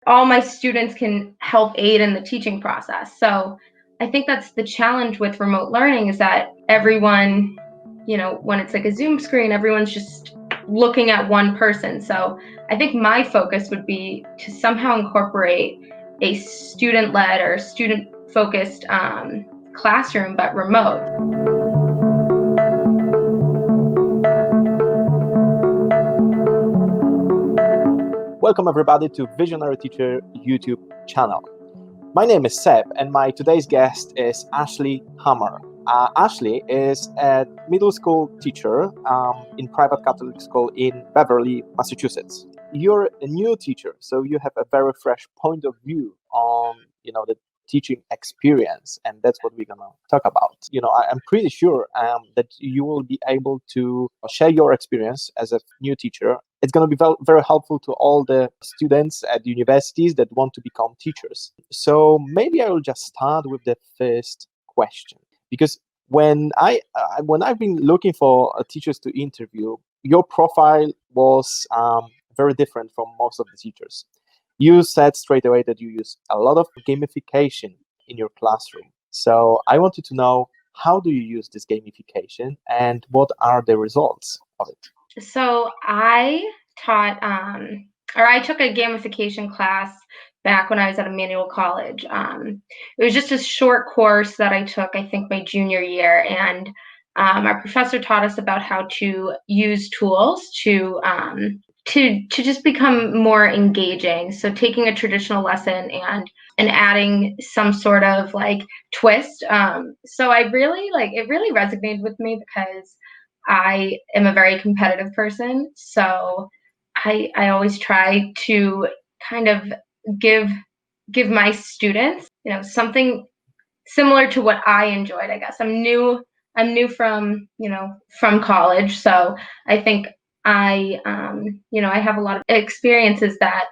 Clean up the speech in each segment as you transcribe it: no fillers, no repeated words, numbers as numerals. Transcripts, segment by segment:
all my students can help aid in the teaching process. So I think that's the challenge with remote learning, is that everyone, when it's like a Zoom screen, everyone's just looking at one person. So I think my focus would be to somehow incorporate a student-led or student-focused classroom, but remote. Welcome everybody to Visionary Teacher YouTube channel. My name is Seb and my today's guest is Ashleigh Hammar. Ashleigh is a middle school teacher in private Catholic school in Beverly, Massachusetts. You're a new teacher, so you have a very fresh point of view on the teaching experience, and that's what we're gonna talk about. I'm pretty sure that you will be able to share your experience as a new teacher. It's going to be very helpful to all the students at universities that want to become teachers. So maybe I will just start with the first question, because when I've been looking for teachers to interview, your profile was very different from most of the teachers. You said straight away that you use a lot of gamification in your classroom. So I wanted to know, how do you use this gamification and what are the results of it? So I took a gamification class back when I was at Emmanuel College. It was just a short course that I took, I think, my junior year, and our professor taught us about how to use tools to just become more engaging. So taking a traditional lesson and adding some sort of like twist. So it really resonated with me because I am a very competitive person. So I always try to kind of give my students, something similar to what I enjoyed, I guess. I'm new from college, so I think I have a lot of experiences that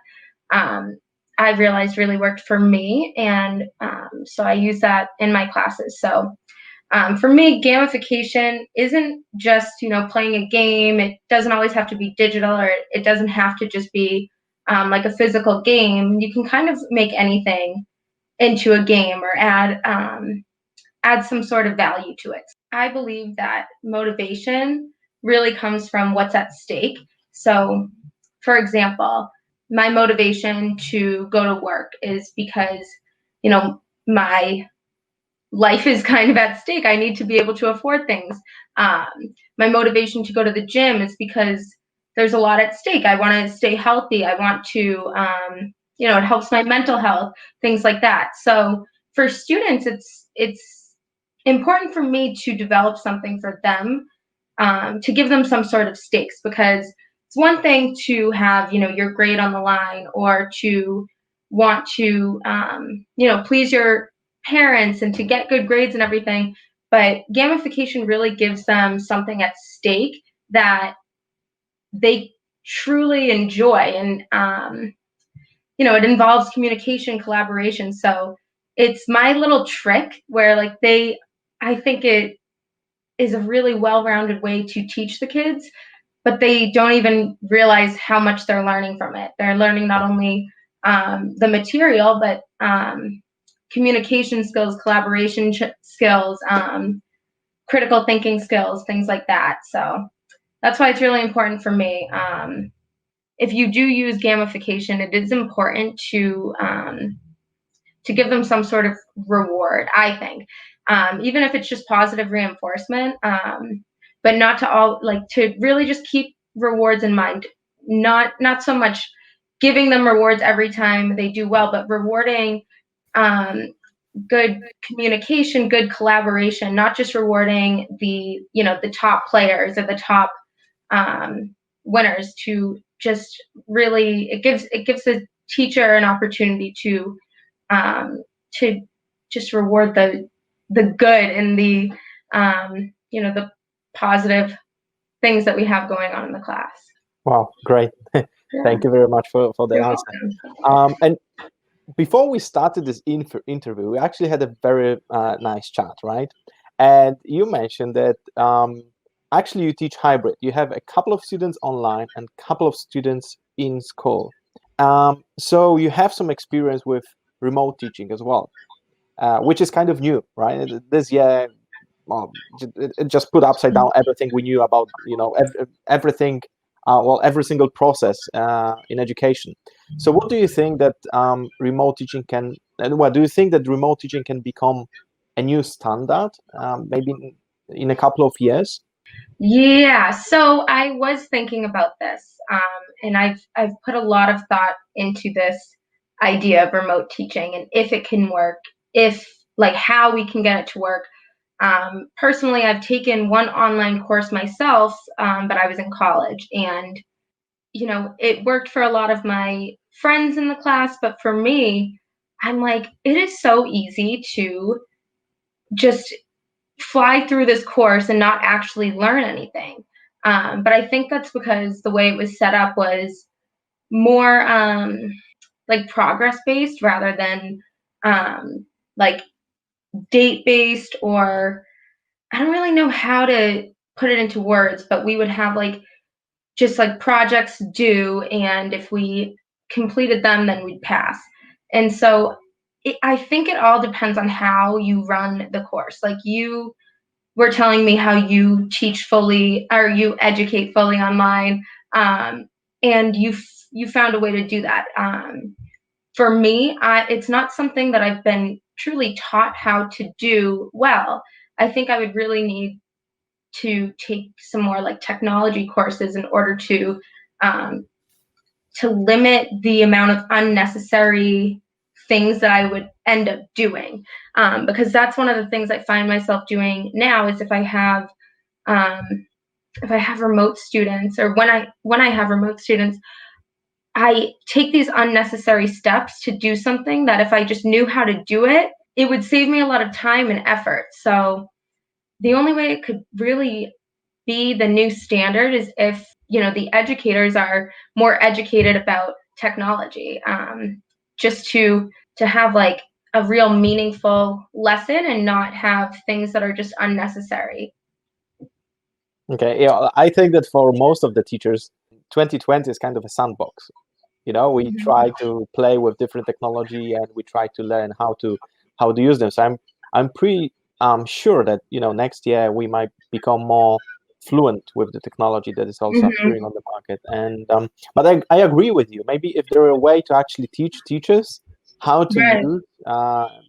I've realized really worked for me, and so I use that in my classes. So for me, gamification isn't just playing a game. It doesn't always have to be digital, or it doesn't have to just be like a physical game. You can kind of make anything into a game or add some sort of value to it. I believe that motivation really comes from what's at stake. So, for example, my motivation to go to work is because, my life is kind of at stake. I need to be able to afford things. Um, my motivation to go to the gym is because there's a lot at stake. I want to stay healthy. I want to, it helps my mental health, things like that. So for students, it's important for me to develop something for them, to give them some sort of stakes, because it's one thing to have your grade on the line, or to want to please your parents and to get good grades and everything, but gamification really gives them something at stake that they truly enjoy, and it involves communication, collaboration. So it's my little trick where I think it is a really well-rounded way to teach the kids, but they don't even realize how much they're learning from it. They're learning not only the material, but communication skills, collaboration skills, critical thinking skills, things like that. So that's why it's really important for me. If you do use gamification, it is important to give them some sort of reward, I think, even if it's just positive reinforcement, but not to really just keep rewards in mind. Not so much giving them rewards every time they do well, but rewarding good communication, good collaboration, not just rewarding the top players or the top winners. To just really, it gives the teacher an opportunity to just reward the good and the positive things that we have going on in the class. Wow, great. Thank you very much for the answer. And before we started this interview, we actually had a very nice chat, right? And you mentioned that actually you teach hybrid. You have a couple of students online and a couple of students in school. So you have some experience with remote teaching as well, which is kind of new, right? This year, well, it just put upside down everything we knew about, everything, every single process in education. So what do you think that remote teaching can, and what do you think that remote teaching can become a new standard, maybe in a couple of years? Yeah, so I was thinking about this, and I've put a lot of thought into this idea of remote teaching and if it can work, if like how we can get it to work. Personally, I've taken one online course myself, but I was in college, and it worked for a lot of my friends in the class, but for me, I'm like, it is so easy to just fly through this course and not actually learn anything. But I think that's because the way it was set up was more like progress based rather than like date based, or I don't really know how to put it into words, but we would have like just like projects due, and if we completed them, then we'd pass. And so I think it all depends on how you run the course. Like you were telling me how you teach fully or you educate fully online, um, and you found a way to do that. For me, it's not something that I've been truly taught how to do well. I think I would really need to take some more like technology courses in order um, to limit the amount of unnecessary things that I would end up doing. Because that's one of the things I find myself doing now is um, if I have remote students, or when I have remote students, I take these unnecessary steps to do something that if I just knew how to do it, it would save me a lot of time and effort. So the only way it could really be the new standard is if the educators are more educated about technology, just to have like a real meaningful lesson and not have things that are just unnecessary. Okay, yeah, I think that for most of the teachers, 2020 is kind of a sandbox. We try Mhm. to play with different technology and we try to learn how to use them. So I'm pretty sure that next year we might become more fluent with the technology that is also appearing Mhm. on the market. And but I agree with you. Maybe if there were a way to actually teach teachers how to Right. use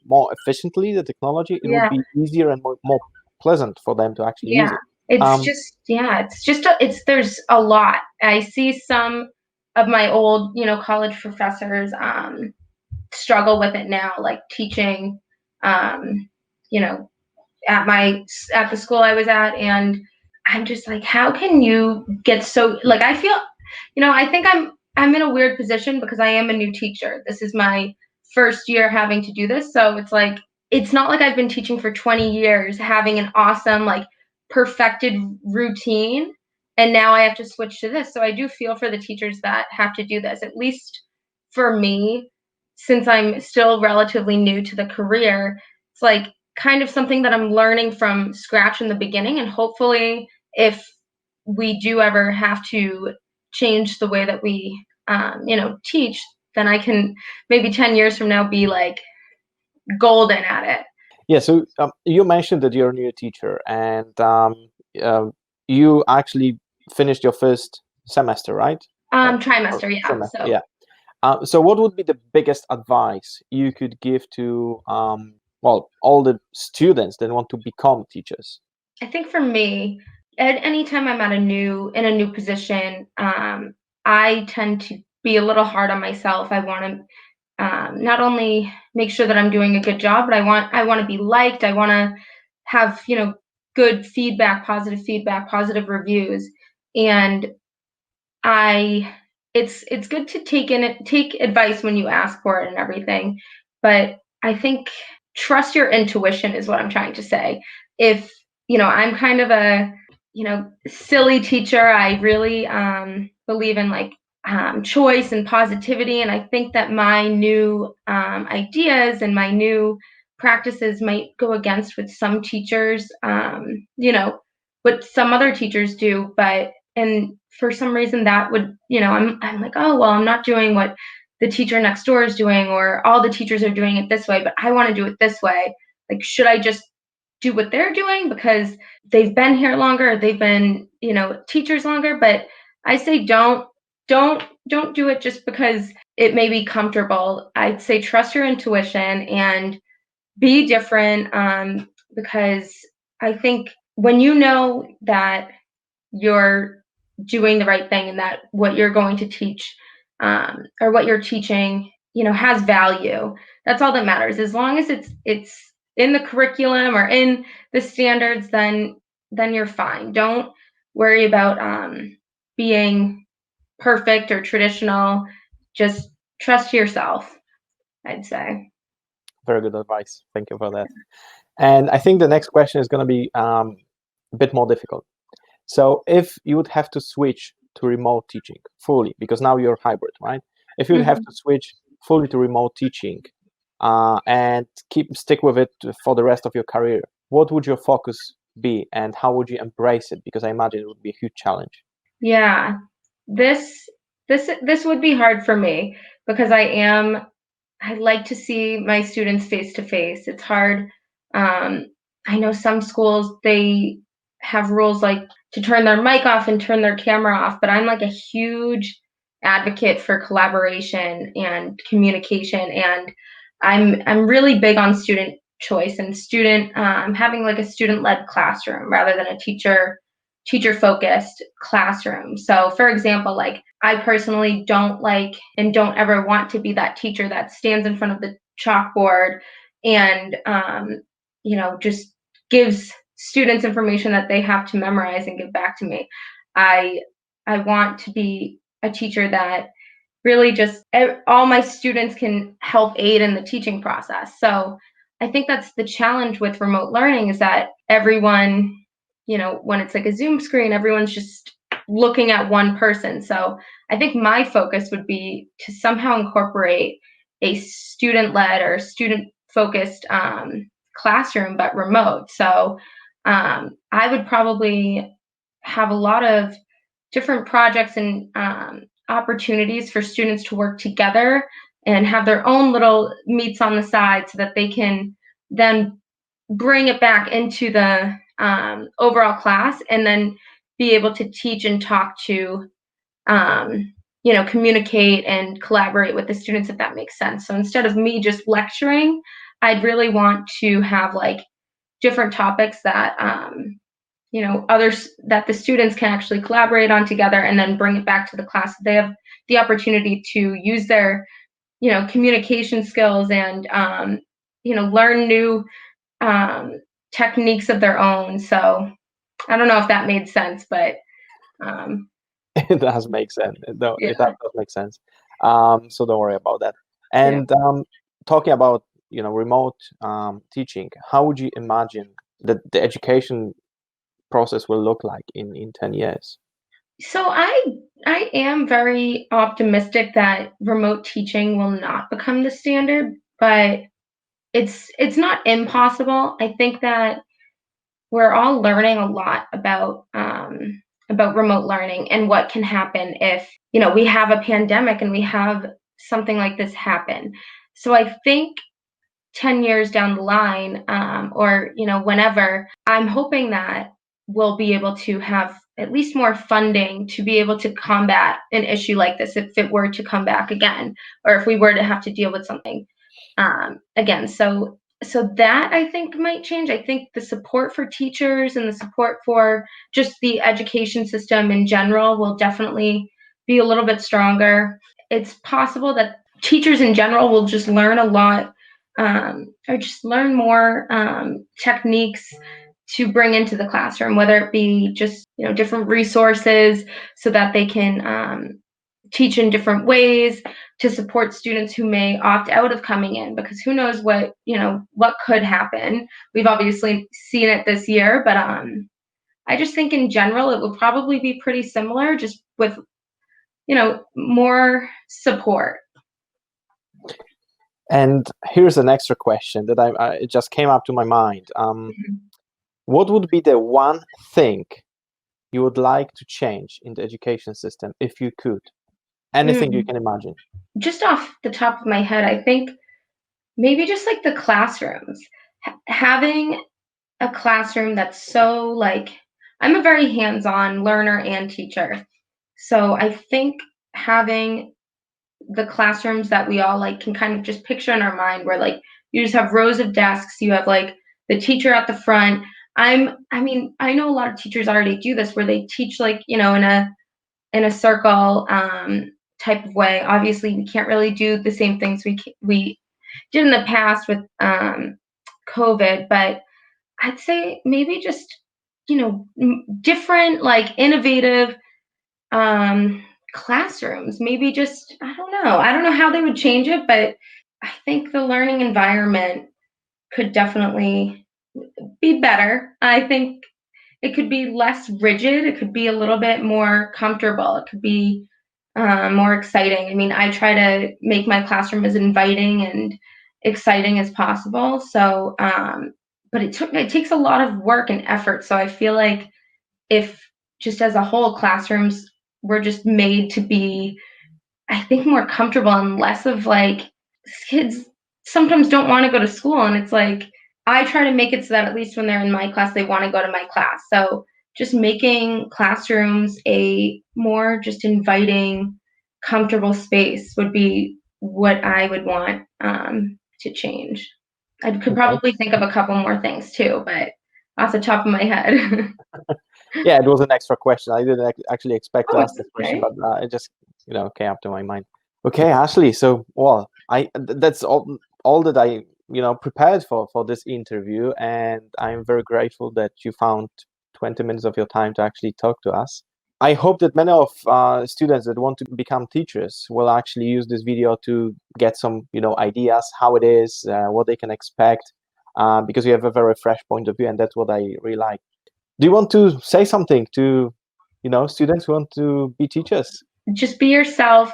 more efficiently the technology, it would Yeah. be easier and more pleasant for them to actually use Yeah. it. It's Um, just yeah, it's just it's there's a lot. I see some of my old, college professors struggle with it now, like teaching um, you know, at the school I was at, and I'm just like, how can you get so like I feel, I think I'm in a weird position because I am a new teacher. This is my first year having to do this, so it's like it's not like I've been teaching for 20 years having an awesome like perfected routine, and now I have to switch to this. So I do feel for the teachers that have to do this. At least for me, since I'm still relatively new to the career, it's like kind of something that I'm learning from scratch in the beginning. And hopefully, if we do ever have to change the way that we, teach, then I can maybe 10 years from now be like golden at it. Yeah, so you mentioned that you're a new teacher and uh, you actually finished your first semester, right? Or Trimester, yeah. semester, So yeah. So what would be the biggest advice you could give to, all the students that want to become teachers? I think for me, at any time I'm in a new position, I tend to be a little hard on myself. I want to not only make sure that I'm doing a good job, but I want to be liked. I want to have good feedback, positive reviews, and I it's good to take advice when you ask for it and everything, but I think trust your intuition is what I'm trying to say. If I'm kind of a silly teacher. I really believe in like choice and positivity, and I think that my new ideas and my new practices might go against what some teachers, what some other teachers do, but and for some reason that would I'm like, oh well, I'm not doing what the teacher next door is doing, or all the teachers are doing it this way, but I want to do it this way. Like, should I just do what they're doing because they've been here longer, they've been, teachers longer? But I say don't do it just because it may be comfortable. I'd say trust your intuition and be different, because I think when you know that you're doing the right thing and that what you're going to teach, or what you're teaching, has value. That's all that matters. As long as it's in the curriculum or in the standards, then you're fine. Don't worry about being perfect or traditional. Just trust yourself, I'd say. Very good advice. Thank you for that. And I think the next question is going to be a bit more difficult. So if you would have to switch to remote teaching fully, because now you're hybrid, right? If you would have Mhm. to switch fully to remote teaching and stick with it for the rest of your career, what would your focus be and how would you embrace it? Because I imagine it would be a huge challenge. Yeah. This this would be hard for me because I like to see my students face to face. It's hard. Um, I know some schools, they have rules like to turn their mic off and turn their camera off, but I'm like a huge advocate for collaboration and communication, and I'm really big on student choice and student having like a student led classroom rather than a teacher focused classroom. So for example, like I personally don't like and don't ever want to be that teacher that stands in front of the chalkboard and just gives students information that they have to memorize and give back to me. I i want to be a teacher that really just all my students can help aid in the teaching process. So I think that's the challenge with remote learning, is that everyone, when it's like a Zoom screen, everyone's just looking at one person. So I think my focus would be to somehow incorporate a student led or student focused classroom, but remote. So I would probably have a lot of different projects and opportunities for students to work together and have their own little meets on the side so that they can then bring it back into the overall class and then be able to teach and talk to, communicate and collaborate with the students, if that makes sense. So instead of me just lecturing, I'd really want to have like different topics that others that the students can actually collaborate on together and then bring it back to the class. They have the opportunity to use their communication skills and learn new techniques of their own. So I don't know if that made sense, but um, It does make sense. It yeah, does make sense. So don't worry about that. yeah. And talking about remote teaching, how would you imagine that the education process will look like in 10 years? So I am very optimistic that remote teaching will not become the standard, but it's not impossible. I think that we're all learning a lot about remote learning and what can happen if we have a pandemic and we have something like this happen. So I think 10 years down the line, or whenever, I'm hoping that we'll be able to have at least more funding to be able to combat an issue like this if it were to come back again, or if we were to have to deal with something again. So that I think might change. I think the support for teachers and the support for just the education system in general will definitely be a little bit stronger. It's possible that teachers in general will just learn a lot, or just learn more techniques to bring into the classroom, whether it be just different resources so that they can teach in different ways to support students who may opt out of coming in, because who knows what could happen. We've obviously seen it this year, but I just think in general it will probably be pretty similar, just with more support. And here's an extra question that it just came up to my mind. Mhm. What would be the one thing you would like to change in the education system if you could? Anything you Mm. can imagine. Just off the top of my head, I think maybe just like the classrooms. Having a classroom that's so like I'm a very hands-on learner and teacher. So I think having the classrooms that we all like can kind of just picture in our mind where like you just have rows of desks, you have like the teacher at the front. I mean, I know a lot of teachers already do this where they teach like, in a circle type of way. Obviously, we can't really do the same things we did in the past with COVID, but I'd say maybe just different like innovative um, classrooms. Maybe just I don't know how they would change it, but I think the learning environment could definitely be better. I think it could be less rigid. It could be a little bit more comfortable. It could be more exciting. I mean, I try to make my classroom as inviting and exciting as possible. So, but it takes a lot of work and effort. So I feel like if just as a whole classrooms were just made to be, I think, more comfortable and less of like kids sometimes don't want to go to school, and it's like I try to make it so that at least when they're in my class they want to go to my class. So just making classrooms a more just inviting, comfortable space would be what I would want to change. I could Okay. probably think of a couple more things too, but off the top of my head. Yeah, it was an extra question. I didn't actually expect to Oh, ask it's this question, okay. but it just came up to my mind. Okay, Ashleigh. So, well, that's all that I prepared for this interview, and I'm very grateful that you found 20 minutes of your time to actually talk to us. I hope that many of students that want to become teachers will actually use this video to get some ideas how it is, what they can expect, because you have a very fresh point of view, and that's what I really like. Do you want to say something to, students who want to be teachers? Just be yourself.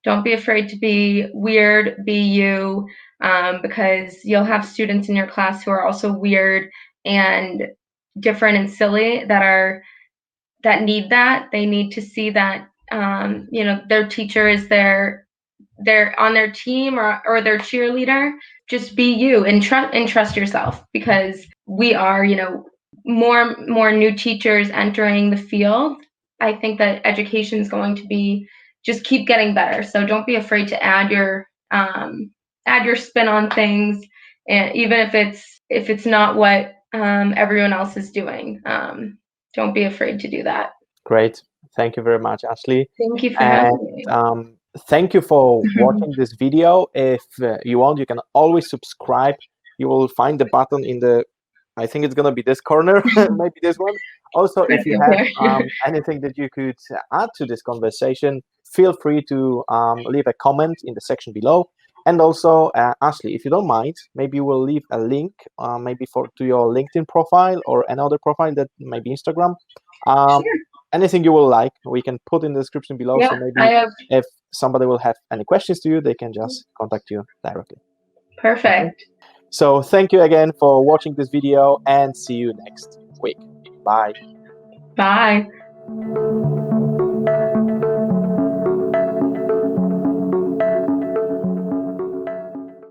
Don't be afraid to be weird. Be you, because you'll have students in your class who are also weird and different and silly that need that. They need to see that their teacher is they're on their team or their cheerleader. Just be you and trust yourself because we are more new teachers entering the field. I think that education is going to be just keep getting better. So don't be afraid to add your spin on things, and even if it's not what everyone else is doing. Don't be afraid to do that. Great. Thank you very much, Ashleigh. Thank you for And having me. thank you for watching this video. If you want, you can always subscribe. You will find the button in the, I think it's going to be this corner, maybe this one. Also, if you have anything that you could add to this conversation, feel free to leave a comment in the section below. And also, Ashleigh, if you don't mind, maybe you will leave a link, maybe to your LinkedIn profile or another profile that maybe Instagram. Sure. Anything you will like, we can put in the description below. Yeah, So I maybe have. if somebody will have any questions to you, they can just contact you directly. Okay. Perfect. So thank you again for watching this video and see you next week. Bye. Bye.